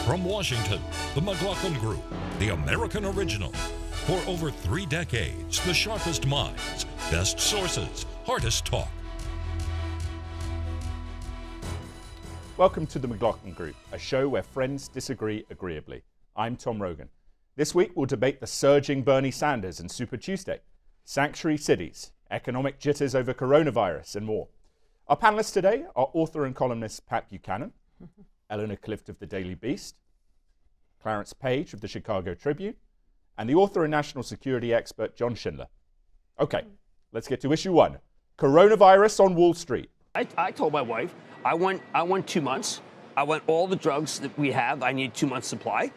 From Washington, the McLaughlin Group, the American original. For over 3 decades, the sharpest minds, best sources, hardest talk. Welcome to the McLaughlin Group, a show where friends disagree agreeably. I'm Tom Rogan. This week we'll debate the surging Bernie Sanders and Super Tuesday, sanctuary cities, economic jitters over coronavirus, and more. Our panelists today are author and columnist Pat Buchanan, Eleanor Clift of the Daily Beast, Clarence Page of the Chicago Tribune, and the author and national security expert John Schindler. Okay, let's get to issue 1. Coronavirus on Wall Street. I told my wife, I want 2 months. I want all the drugs that we have. I need 2 months supply.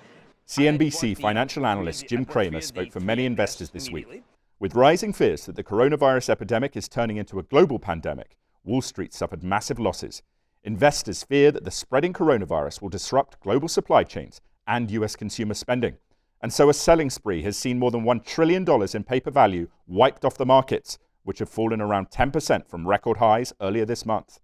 CNBC financial analyst Jim Cramer spoke for many investors this week. With rising fears that the coronavirus epidemic is turning into a global pandemic, Wall Street suffered massive losses. Investors fear that the spreading coronavirus will disrupt global supply chains and U.S. consumer spending. And so a selling spree has seen more than $1 trillion in paper value wiped off the markets, which have fallen around 10% from record highs earlier this month.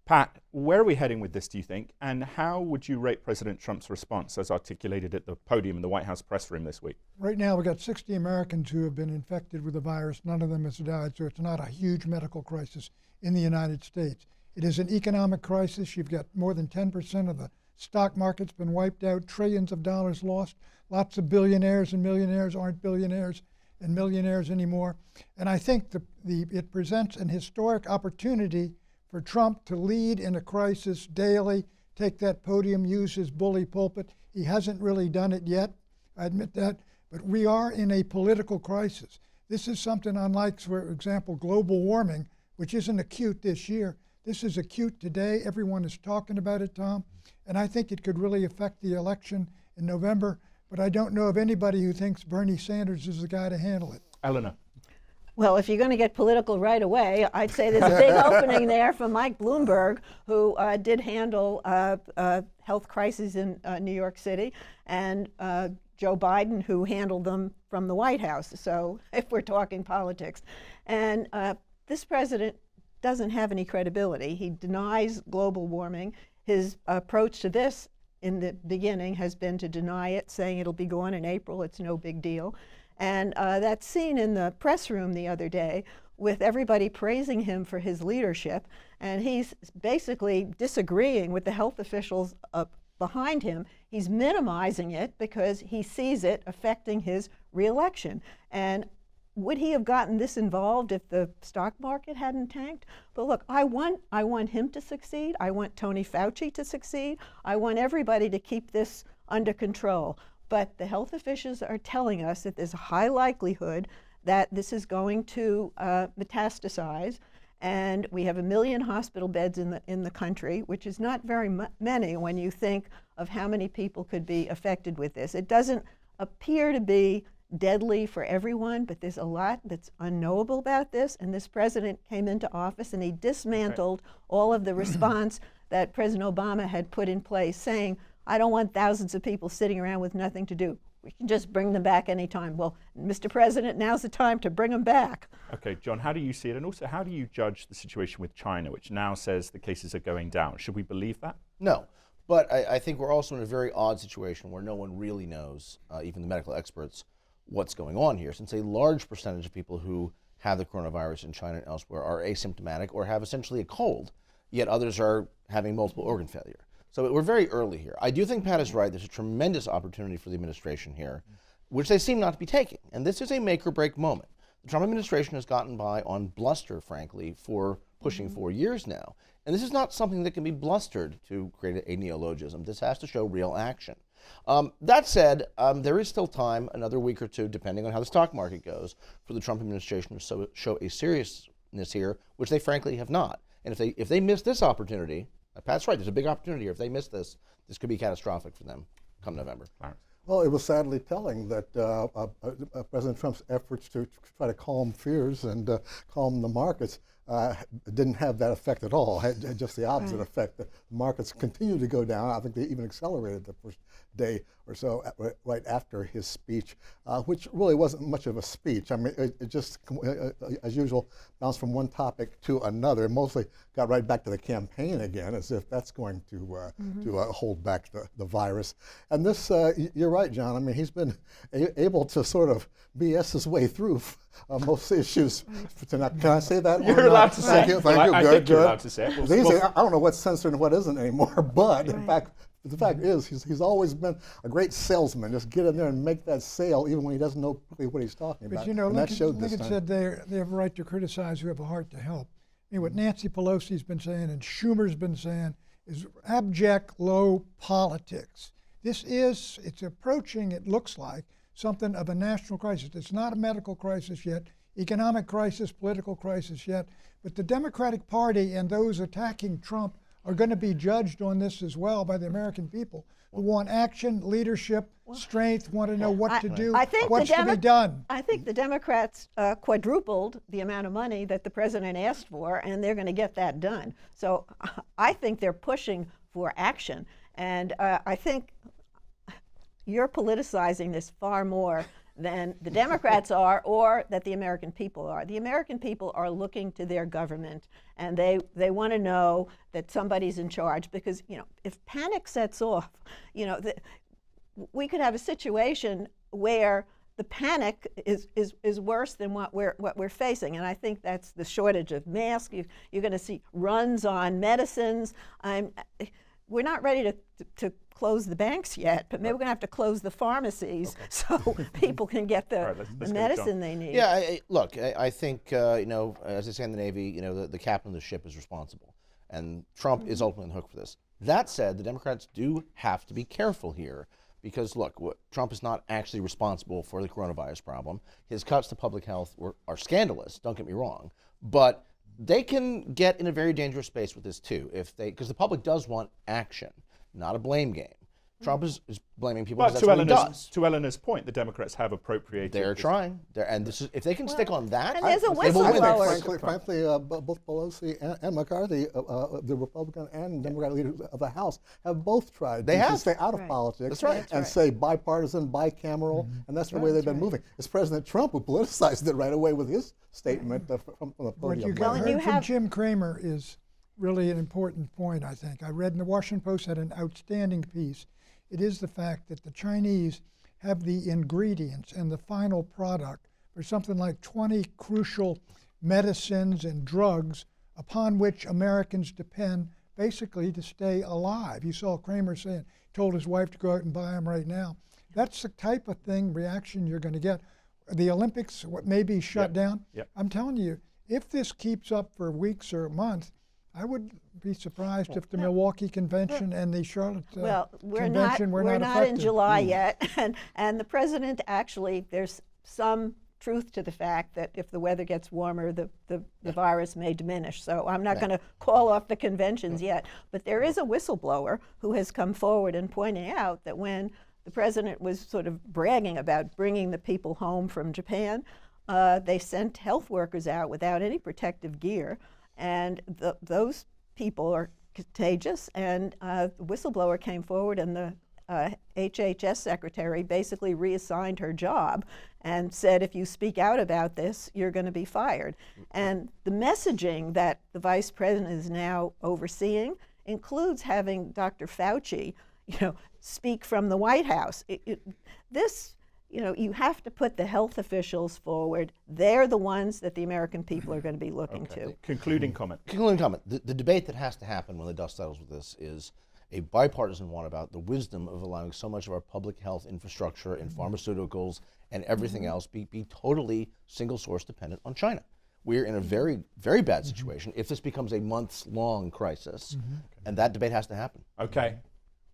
Pat, where are we heading with this, do you think? And how would you rate President Trump's response as articulated at the podium in the White House press room this week? Right now, we've got 60 Americans who have been infected with the virus. None of them has died, so it's not a huge medical crisis in the United States. It is an economic crisis. You've got more than 10% of the stock market's been wiped out, trillions of dollars lost. Lots of billionaires and millionaires aren't billionaires and millionaires anymore. And I think it presents an historic opportunity for Trump to lead in a crisis daily, take that podium, use his bully pulpit. He hasn't really done it yet, I admit that, but we are in a political crisis. This is something unlike, for example, global warming, which isn't acute this year. This is acute today. Everyone is talking about it, Tom, and I think it could really affect the election in November, but I don't know of anybody who thinks Bernie Sanders is the guy to handle it. Eleanor. Well, if you're going to get political right away, I'd say there's a big opening there for Mike Bloomberg, who did handle health crises in New York City, and Joe Biden, who handled them from the White House. So if we're talking politics. And this president doesn't have any credibility. He denies global warming. His approach to this in the beginning has been to deny it, saying it'll be gone in April, it's no big deal. And that's seen in the press room the other day with everybody praising him for his leadership, and he's basically disagreeing with the health officials behind him. He's minimizing it because he sees it affecting his reelection. And would he have gotten this involved if the stock market hadn't tanked? But look, I want him to succeed. I want Tony Fauci to succeed. I want everybody to keep this under control. But the health officials are telling us that there's a high likelihood that this is going to metastasize. And we have 1 million hospital beds in the country, which is not very many when you think of how many people could be affected with this. It doesn't appear to be deadly for everyone, but there's a lot that's unknowable about this, and this president came into office and he dismantled all of the response that President Obama had put in place, saying, I don't want thousands of people sitting around with nothing to do. We can just bring them back anytime. Well, Mr. President, now's the time to bring them back. Okay, John, how do you see it? And also, how do you judge the situation with China, which now says the cases are going down? Should we believe that? No, but I think we're also in a very odd situation where no one really knows, even the medical experts, what's going on here, since a large percentage of people who have the coronavirus in China and elsewhere are asymptomatic or have essentially a cold, yet others are having multiple organ failure. So we're very early here. I do think Pat is right. There's a tremendous opportunity for the administration here, which they seem not to be taking. And this is a make or break moment. The Trump administration has gotten by on bluster, frankly, for pushing 4 years now. And this is not something that can be blustered to create a neologism. This has to show real action. That said, there is still time, another week or two, depending on how the stock market goes, for the Trump administration to show a seriousness here, which they frankly have not. And if they miss this opportunity, Pat's right, there's a big opportunity here. If they miss this, this could be catastrophic for them come November. Well, it was sadly telling that President Trump's efforts to try to calm fears and calm the markets didn't have that effect at all, had just the opposite effect. The markets continued to go down. I think they even accelerated the first day or so right after his speech, which really wasn't much of a speech. I mean, it just, as usual, bounced from one topic to another, mostly got right back to the campaign again, as if that's going to hold back the virus. And this, you're right, John, I mean, he's been able to sort of BS his way through most issues tonight. Can I say that? You're allowed to say it. Thank you. I think you're allowed to say it. I don't know what's censored and what isn't anymore, but in fact, the fact is he's always been a great salesman. Just get in there and make that sale even when he doesn't know what he's talking about. But you know, and Lincoln said they have a right to criticize who have a heart to help. I mean, what Nancy Pelosi's been saying and Schumer's been saying is abject low politics. It's approaching, it looks like, something of a national crisis. It's not a medical crisis yet, economic crisis, political crisis yet, but the Democratic Party and those attacking Trump are going to be judged on this as well by the American people who want action, leadership, strength, want to know what to do, what's to be done. I think the Democrats quadrupled the amount of money that the president asked for, and they're going to get that done. So I think they're pushing for action. And I think you're politicizing this far more than the Democrats are or that the American people are. The American people are looking to their government, and they want to know that somebody's in charge, because, you know, if panic sets off, you know, we could have a situation where the panic is worse than what we're facing, and I think that's the shortage of masks. You're going to see runs on medicines. We're not ready to close the banks yet, but maybe we're going to have to close the pharmacies so people can get the medicine they need. Yeah, look, I think, you know, as they say in the Navy, you know, the captain of the ship is responsible, and Trump is ultimately on the hook for this. That said, the Democrats do have to be careful here, because, look, Trump is not actually responsible for the coronavirus problem. His cuts to public health are scandalous, don't get me wrong, but they can get in a very dangerous space with this too, because the public does want action, not a blame game. Trump is blaming people because that's what he does. To Eleanor's point, the Democrats have appropriated. They're trying, and this is, if they can stick on that, and there's a whistleblower. Frankly, both Pelosi and McCarthy, the Republican and Democrat leaders of the House, have both tried to stay out of politics and say bipartisan, bicameral, and that's the way they've been moving. It's President Trump who politicized it right away with his statement from the podium. What you heard from Jim Cramer is really an important point, I think. I read in the Washington Post had an outstanding piece. It is the fact that the Chinese have the ingredients and the final product for something like 20 crucial medicines and drugs upon which Americans depend basically to stay alive. You saw Cramer saying, told his wife to go out and buy them right now. That's the type of reaction you're going to get. The Olympics may be shut down. I'm telling you, if this keeps up for weeks or months, I would be surprised if the Milwaukee Convention and the Charlotte Convention were not not in July yet, and the president actually, there's some truth to the fact that if the weather gets warmer, the virus may diminish. So I'm not going to call off the conventions yet, but there is a whistleblower who has come forward and pointing out that when the president was sort of bragging about bringing the people home from Japan, they sent health workers out without any protective gear. And those people are contagious, and the whistleblower came forward, and the HHS secretary basically reassigned her job and said, if you speak out about this, you're going to be fired. And the messaging that the vice president is now overseeing includes having Dr. Fauci, speak from the White House. You have to put the health officials forward. They're the ones that the American people are going to be looking to. Concluding comment. The debate that has to happen when the dust settles with this is a bipartisan one about the wisdom of allowing so much of our public health infrastructure and pharmaceuticals and everything else be totally single source dependent on China. We're in a very, very bad situation if this becomes a months-long crisis, and that debate has to happen. Okay.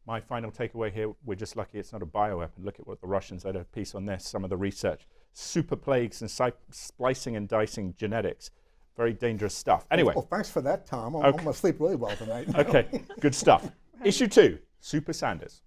My final takeaway here, we're just lucky it's not a bioweapon. Look at what the Russians had a piece on this, some of the research. Super plagues and splicing and dicing genetics. Very dangerous stuff. Anyway. Well, thanks for that, Tom. I'm going to sleep really well tonight. Okay, good stuff. Issue 2, Super Sanders.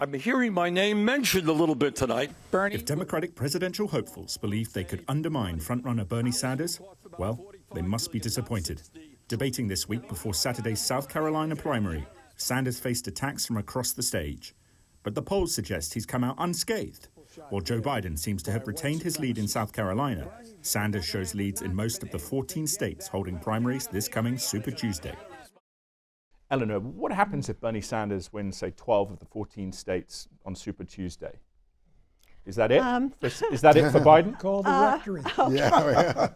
I'm hearing my name mentioned a little bit tonight. Bernie. If Democratic presidential hopefuls believed they could undermine frontrunner Bernie Sanders, well, they must be disappointed. Debating this week before Saturday's South Carolina primary, Sanders faced attacks from across the stage. But the polls suggest he's come out unscathed. While Joe Biden seems to have retained his lead in South Carolina, Sanders shows leads in most of the 14 states holding primaries this coming Super Tuesday. Eleanor, what happens if Bernie Sanders wins, say, 12 of the 14 states on Super Tuesday? Is that it? Is that it for Biden? Call the rectory. Okay. Yeah.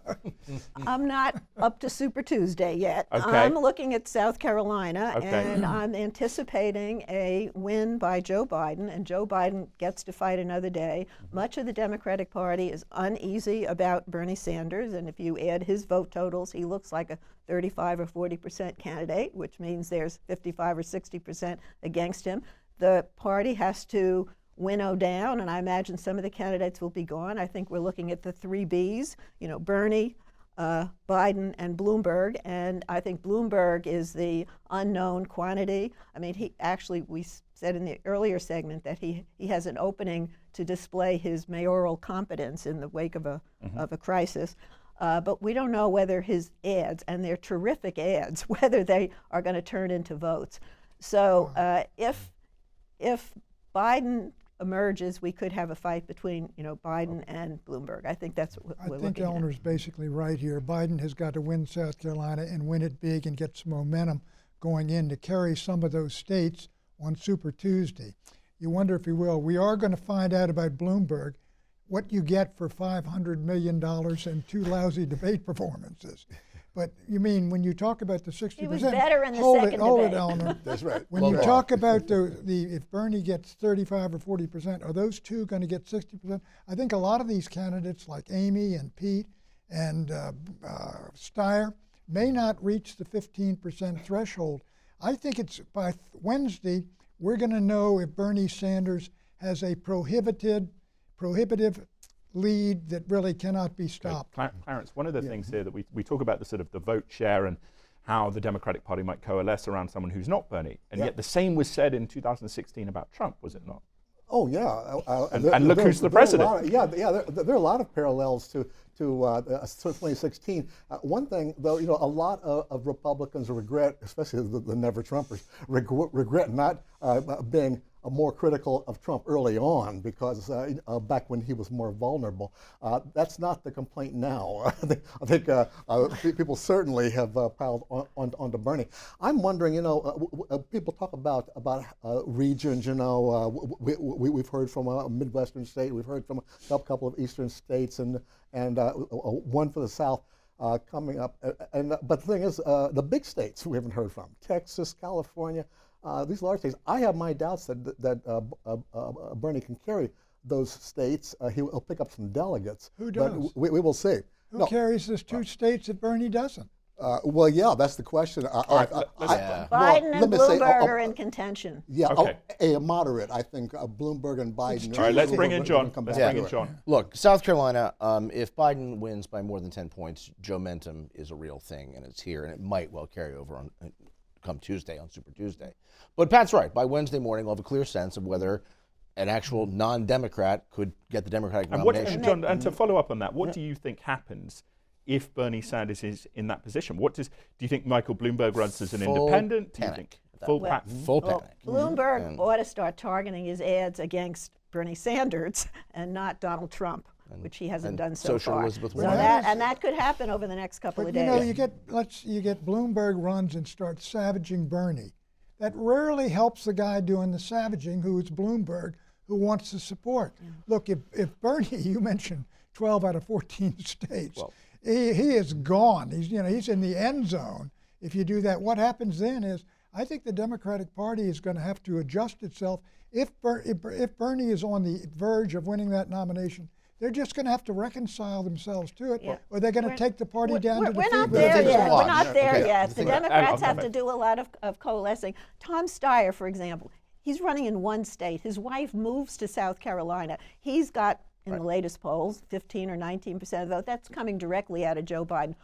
I'm not up to Super Tuesday yet. Okay. I'm looking at South Carolina, Okay. and I'm anticipating a win by Joe Biden, and Joe Biden gets to fight another day. Much of the Democratic Party is uneasy about Bernie Sanders, and if you add his vote totals, he looks like a 35 or 40% candidate, which means there's 55 or 60% against him. The party has to winnow down, and I imagine some of the candidates will be gone. I think we're looking at the 3 Bs, Bernie, Biden, and Bloomberg, and I think Bloomberg is the unknown quantity. I mean, we said in the earlier segment that he has an opening to display his mayoral competence in the wake of a crisis. But we don't know whether his ads, and they're terrific ads, whether they are going to turn into votes. So if Biden emerges, we could have a fight between Biden and Bloomberg. I think that's what we're looking at. I think Eleanor's basically right here. Biden has got to win South Carolina and win it big and get some momentum going in to carry some of those states on Super Tuesday. You wonder if he will. We are going to find out about Bloomberg, what you get for $500 million and 2 lousy debate performances. But you mean when you talk about the 60%? He was better in the second Hold it, debate. Eleanor. That's right. When you talk about if Bernie gets 35 or 40%, are those two going to get 60%? I think a lot of these candidates like Amy and Pete and Steyer may not reach the 15% threshold. I think it's by Wednesday we're going to know if Bernie Sanders has a prohibitive lead that really cannot be stopped. Clarence, one of the things here that we talk about the sort of the vote share and how the Democratic Party might coalesce around someone who's not Bernie, and yet the same was said in 2016 about Trump, was it not? Oh yeah, and look who's the president. There are a lot of parallels to 2016. One thing, though, a lot of Republicans regret, especially the Never Trumpers, regret not being more critical of Trump early on, because back when he was more vulnerable. That's not the complaint now. I think people certainly have piled onto Bernie. I'm wondering, people talk about regions. We've heard from a Midwestern state, we've heard from a couple of Eastern states, and one for the South coming up. But the thing is, the big states we haven't heard from: Texas, California. These large states, I have my doubts that Bernie can carry those states. He'll pick up some delegates. Who does? But we will see. Who carries those 2 states that Bernie doesn't? Well, yeah, that's the question. Biden and Bloomberg are in contention. Yeah, okay. A moderate, I think, Bloomberg and Biden. All right, let's bring in John. Look, South Carolina, if Biden wins by more than 10 points, Joe-mentum is a real thing, and it's here, and it might well carry over on come Tuesday, on Super Tuesday. But Pat's right. By Wednesday morning, we'll have a clear sense of whether an actual non-Democrat could get the Democratic nomination. John, and to follow up on that, what do you think happens if Bernie Sanders is in that position? Do you think Michael Bloomberg runs as an independent? Panic. Full panic. Full panic. Bloomberg ought to start targeting his ads against Bernie Sanders and not Donald Trump, which he hasn't done so far. Elizabeth So Warren. that could happen over the next couple of days. You get Bloomberg runs and starts savaging Bernie. That rarely helps the guy doing the savaging, who is Bloomberg, who wants the support. Look, if Bernie, you mentioned 12 out of 14 states, he is gone. He's in the end zone. If you do that, what happens then is, I think the Democratic Party is going to have to adjust itself. If Bernie is on the verge of winning that nomination, they're just going to have to reconcile themselves to it, or they're going to take the party down to defeat. We're not there yet. We're not there yet. The Democrats have to do a lot of coalescing. Tom Steyer, for example, he's running in one state. His wife moves to South Carolina. He's got, in the latest polls, 15 or 19% of the vote. That's coming directly out of Joe Biden.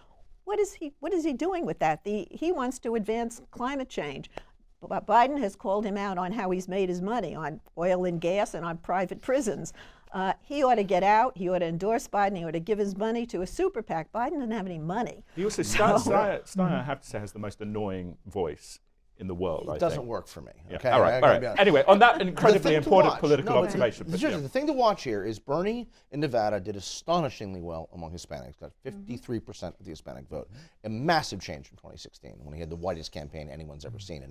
What is he doing with that? He wants to advance climate change. Biden has called him out on how he's made his money on oil and gas and on private prisons. He ought to get out. He ought to endorse Biden. He ought to give his money to a super PAC. Biden doesn't have any money. He also, Steyer, I have to say, has the most annoying voice in the world. It doesn't work for me. Yeah. Okay. All right. Anyway, on that incredibly important political observation. The thing to watch here is Bernie in Nevada did astonishingly well among Hispanics. Got 53% of the Hispanic vote, a massive change from 2016 when he had the whitest campaign anyone's ever seen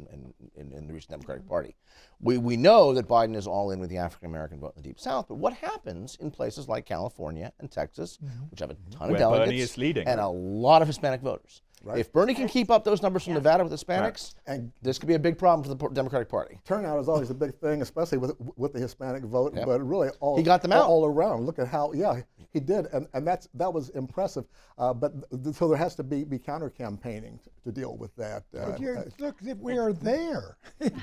in the recent Democratic Party. We know that Biden is all in with the African American vote in the Deep South, but what happens in places like California and Texas, which have a ton of delegates, Bernie is leading, and a lot of Hispanic voters? Right. If Bernie can keep up those numbers from Nevada with Hispanics, and this could be a big problem for the Democratic Party. Turnout is always a big thing, especially with the Hispanic vote, Yep. but really he got them out all around. Look at how, he did, and that was impressive. So there has to be counter campaigning to deal with that. Look, we are there.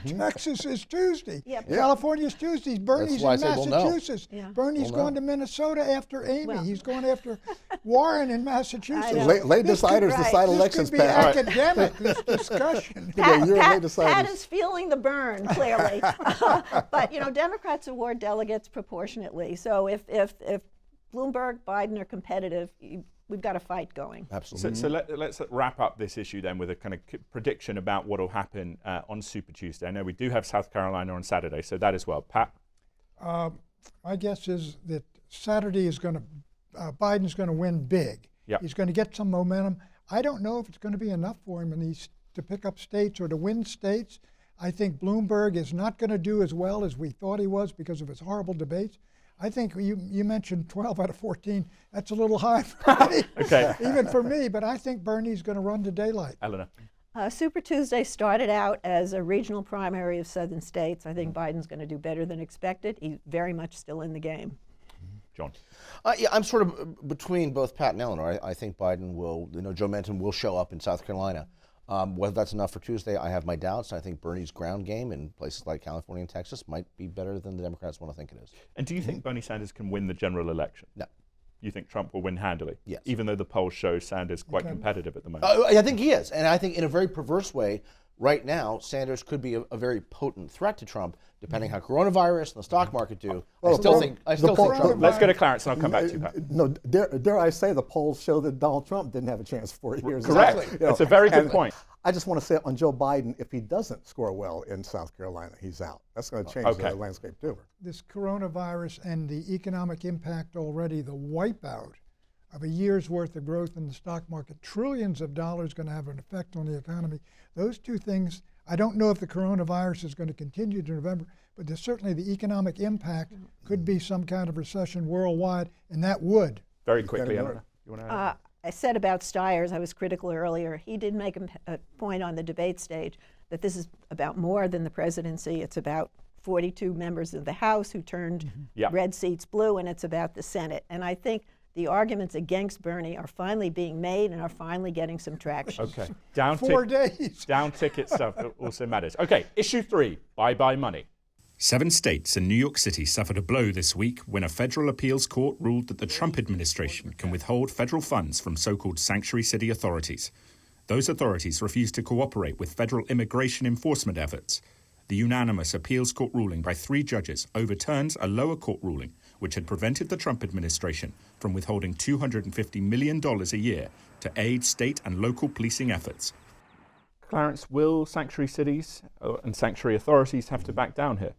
Texas is Tuesday. Yep. California is Tuesday. Bernie's in Massachusetts. Bernie's going to Minnesota after Amy. He's going after Warren in Massachusetts. Late deciders decide elections. This could be academic, this discussion. Pat is feeling the burn, clearly. But, Democrats award delegates proportionately. So if Bloomberg, Biden are competitive, we've got a fight going. Absolutely. So let's wrap up this issue then with a kind of prediction about what will happen on Super Tuesday. I know we do have South Carolina on Saturday, so that as well. Pat? My guess is that Saturday is Biden's going to win big. Yep. He's going to get some momentum. I don't know if it's going to be enough for him to pick up states or to win states. I think Bloomberg is not going to do as well as we thought he was because of his horrible debates. I think you mentioned 12 out of 14. That's a little high for me, even for me, but I think Bernie's going to run to daylight. Eleanor? Super Tuesday started out as a regional primary of southern states. I think Biden's going to do better than expected. He's very much still in the game. John? I'm sort of between both Pat and Eleanor. I think Biden will, Joe Manchin will show up in South Carolina. Whether that's enough for Tuesday, I have my doubts. I think Bernie's ground game in places like California and Texas might be better than the Democrats want to think it is. And do you think Bernie Sanders can win the general election? No. You think Trump will win handily? Yes. Even though the polls show Sanders quite competitive at the moment? I think he is. And I think in a very perverse way, right now, Sanders could be a very potent threat to Trump, depending how coronavirus and the stock market do. I still think Trump. Let's go to Clarence and I'll come back to you, Pat. No, dare I say the polls show that Donald Trump didn't have a chance for 4 years. Correct. That's a very good point. I just want to say on Joe Biden, if he doesn't score well in South Carolina, he's out. That's going to change the landscape too. This coronavirus and the economic impact already, the wipeout of a year's worth of growth in the stock market, trillions of dollars going to have an effect on the economy. Those two things, I don't know if the coronavirus is going to continue to November, but there's certainly the economic impact could be some kind of recession worldwide, and that would. Very quickly, Eleanor, you want to add? I said about Steyer's, I was critical earlier. He did make a point on the debate stage that this is about more than the presidency. It's about 42 members of the House who turned red seats blue, and it's about the Senate. And I think the arguments against Bernie are finally being made and are finally getting some traction. Okay. Down 4 days. Down ticket stuff also matters. Okay, issue 3, bye-bye money. 7 states and New York City suffered a blow this week when a federal appeals court ruled that the Trump administration can withhold federal funds from so-called sanctuary city authorities. Those authorities refused to cooperate with federal immigration enforcement efforts. The unanimous appeals court ruling by 3 judges overturns a lower court ruling which had prevented the Trump administration from withholding $250 million a year to aid state and local policing efforts. Clarence, will sanctuary cities and sanctuary authorities have to back down here?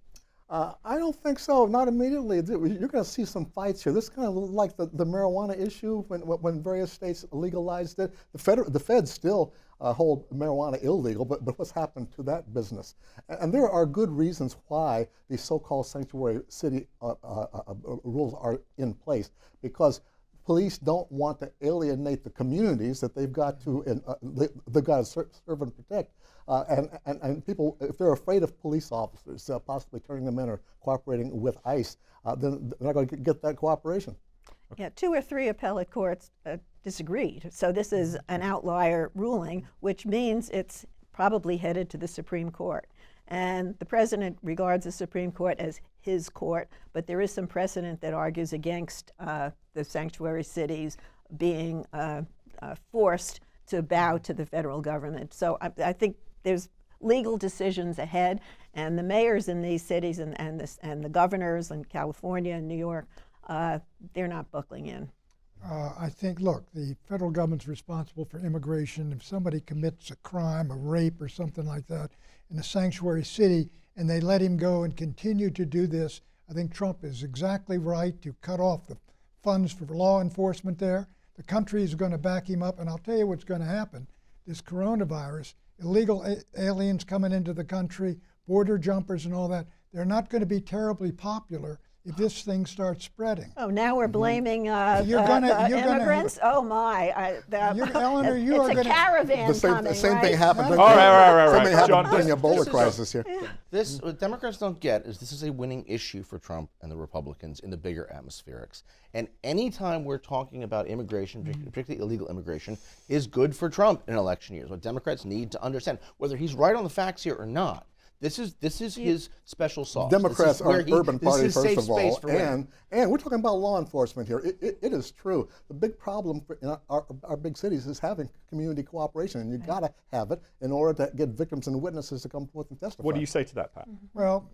I don't think so, not immediately. You're going to see some fights here. This is kind of like the marijuana issue when various states legalized it. The feds still hold marijuana illegal, but what's happened to that business? And there are good reasons why these so-called sanctuary city rules are in place, because police don't want to alienate the communities that they've got to serve and protect. And people, if they're afraid of police officers possibly turning them in or cooperating with ICE, then they're not going to get that cooperation. Yeah, 2 or 3 appellate courts disagreed. So this is an outlier ruling, which means it's probably headed to the Supreme Court. And the president regards the Supreme Court as his court, but there is some precedent that argues against the sanctuary cities being forced to bow to the federal government. So I think there's legal decisions ahead, and the mayors in these cities and the governors in California and New York they're not buckling in. I think, look, the federal government's responsible for immigration. If somebody commits a crime, a rape or something like that in a sanctuary city, and they let him go and continue to do this, I think Trump is exactly right to cut off the funds for law enforcement there. The country is going to back him up, and I'll tell you what's going to happen. This coronavirus, illegal aliens coming into the country, border jumpers and all that, they're not going to be terribly popular if this thing starts spreading. Oh, now we're blaming You're gonna- immigrants? Oh, my. Eleanor, you it's are a gonna- caravan The same, coming, same right? thing happened. All right. Something happened John, during the Ebola this is crisis here. This, what Democrats don't get is this is a winning issue for Trump and the Republicans in the bigger atmospherics. And anytime we're talking about immigration, particularly illegal immigration, is good for Trump in election years. What Democrats need to understand, whether he's right on the facts here or not, this is his special sauce. Democrats are an urban party, this is first safe of all, space for women. and we're talking about law enforcement here. It is true. The big problem in our big cities is having community cooperation, and you got to have it in order to get victims and witnesses to come forth and testify. what do you say to that, Pat? Well,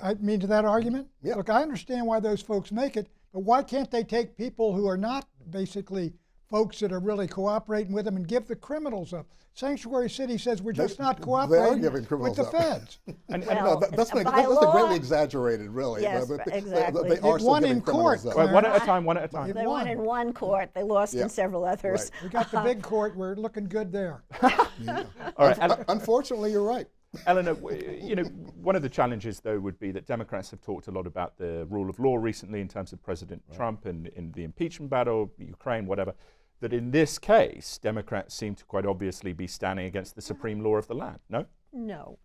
I mean to that argument. Yeah. Look, I understand why those folks make it, but why can't they take people who are not basically folks that are really cooperating with them and give the criminals up? Sanctuary City says we're just not cooperating giving with criminals the up. feds. Well, that's by greatly law- exaggerated, really. Yes, But exactly. They are It still won giving in court. criminals up. Right, one at a time, one at a time. They won in one court. They lost Yeah. in several others. We got the big court. We're looking good there. All right, Unfortunately, you're right. Eleanor, one of the challenges, though, would be that Democrats have talked a lot about the rule of law recently in terms of President Trump and in the impeachment battle, Ukraine, whatever, that in this case, Democrats seem to quite obviously be standing against the supreme law of the land, no? No.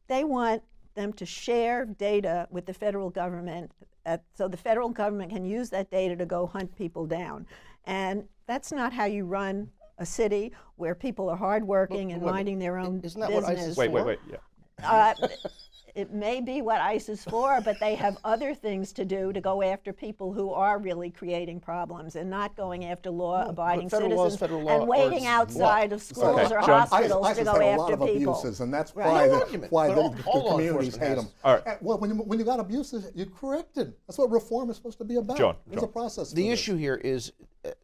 They want them to share data with the federal government so the federal government can use that data to go hunt people down. And that's not how you run a city where people are hardworking and minding their own Isn't that business. what ISIS is Wait, yeah. It may be what ICE is for, but they have other things to do to go after people who are really creating problems and not going after law-abiding but federal law is citizens federal law, and waiting or outside of schools Okay, or John. hospitals ISIS to had go a lot after of people. abuses, and that's Right. why, No the, argument, why but the, all the law communities enforcement hate has. them. All right. Well, when you got abuses, you correct it. That's what reform is supposed to be about. John, There's a process. The for this. issue here is,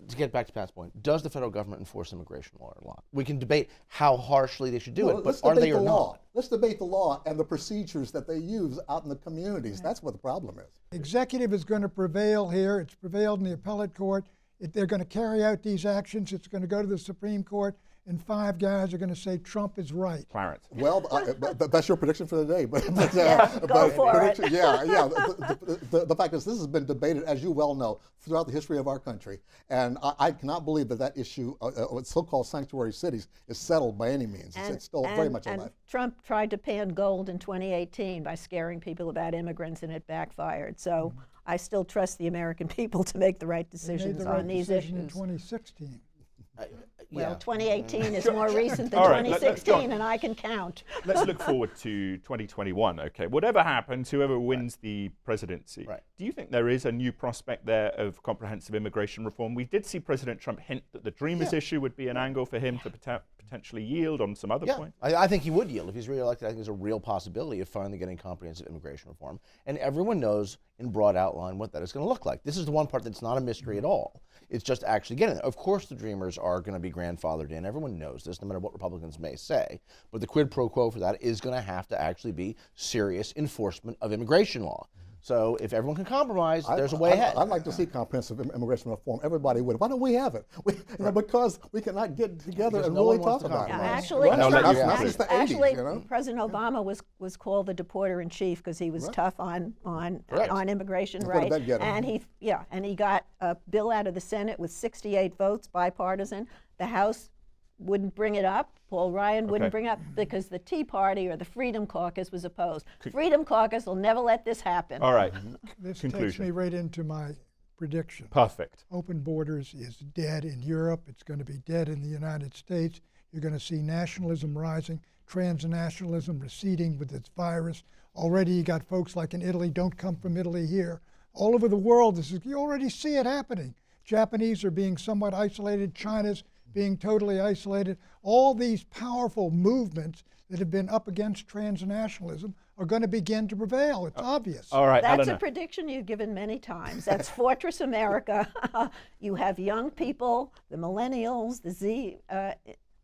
to get back to Pat's point, does the federal government enforce immigration law or not? We can debate how harshly they should do No, it, but let's are debate they or the law. not? Let's debate the law and the procedures that they use out in the communities. That's what the problem is. Executive is going to prevail here. It's prevailed in the appellate court. They're going to carry out these actions. It's going to go to the Supreme Court, and 5 guys are going to say Trump is right. Clarence. Well, that's your prediction for the day. But Go for it. Yeah. The fact is, this has been debated, as you well know, throughout the history of our country. And I cannot believe that issue, so-called sanctuary cities, is settled by any means. It's still very much alive. And Trump tried to pan gold in 2018 by scaring people about immigrants, and it backfired. So I still trust the American people to make the right They made decisions the right on these decision in issues. 2016. Well, 2018 is more recent than All right, 2016, John. and I can count. Let's look forward to 2021. Okay, whatever happens, whoever wins the presidency, Right. do you think there is a new prospect there of comprehensive immigration reform? We did see President Trump hint that the Dreamers issue would be an angle for him to potentially yield on some other points. I think he would yield if he's reelected. I think there's a real possibility of finally getting comprehensive immigration reform, and everyone knows in broad outline what that is going to look like. This is the one part that's not a mystery at all. It's just actually getting there. Of course, the Dreamers are going to be grandfathered in. Everyone knows this, no matter what Republicans may say. But the quid pro quo for that is going to have to actually be serious enforcement of immigration law. So if everyone can compromise, there's a way ahead. I'd like to see comprehensive immigration reform. Everybody would. Why don't we have it? Because we cannot get together Because and no really one wants talk to about it. compromise. Actually, Well, let you not conclude. since the 80s, Actually, you know? President Obama was called the deporter-in-chief because he was tough on immigration What did rights, that get him? and he got a bill out of the Senate with 68 votes, bipartisan. The House wouldn't bring it up. Paul Ryan wouldn't bring it up because the Tea Party or the Freedom Caucus was opposed. Freedom Caucus will never let this happen. All right, This takes conclusion. me right into my prediction. Perfect. Open borders is dead in Europe. It's going to be dead in the United States. You're going to see nationalism rising, transnationalism receding with its virus. Already you got folks like in Italy, don't come from Italy here. All over the world, you already see it happening. Japanese are being somewhat isolated. China's being totally isolated. All these powerful movements that have been up against transnationalism are going to begin to prevail. It's obvious. All right, That's Eleanor. a prediction you've given many times. That's Fortress America. You have young people, the millennials, the Z, ZX,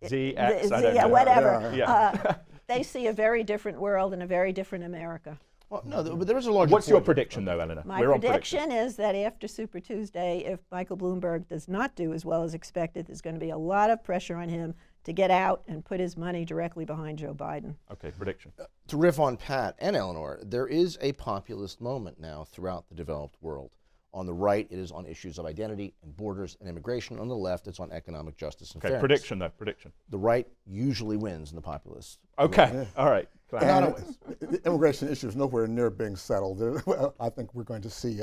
the I don't Z, know. whatever. Yeah. They see a very different world and a very different America. Well, no, but there is a larger What's your point. prediction, though, Eleanor? My We're on prediction is that after Super Tuesday, if Michael Bloomberg does not do as well as expected, there's going to be a lot of pressure on him to get out and put his money directly behind Joe Biden. Okay, prediction. To riff on Pat and Eleanor, there is a populist moment now throughout the developed world. On the right, it is on issues of identity and borders and immigration. On the left, it's on economic justice and Okay, fairness. prediction, though, prediction. The right usually wins in the populists. Okay, all right. And the immigration issue is nowhere near being settled. I think we're going to see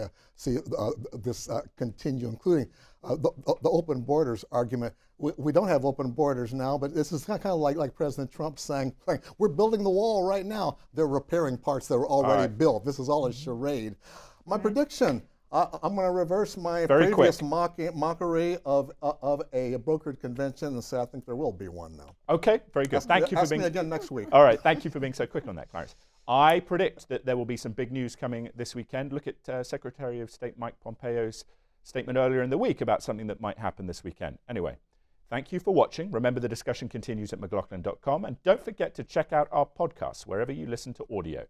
this continue, including the open borders argument. We don't have open borders now, but this is kind of like President Trump saying, we're building the wall right now. They're repairing parts that were already built. This is all a charade. My prediction, I'm going to reverse my previous mockery of a brokered convention and say I think there will be one now. Okay, very good. Thank you for being. Ask me again next week. All right, thank you for being so quick on that, Clarence. I predict that there will be some big news coming this weekend. Look at Secretary of State Mike Pompeo's statement earlier in the week about something that might happen this weekend. Anyway, thank you for watching. Remember, the discussion continues at McLaughlin.com, and don't forget to check out our podcasts wherever you listen to audio.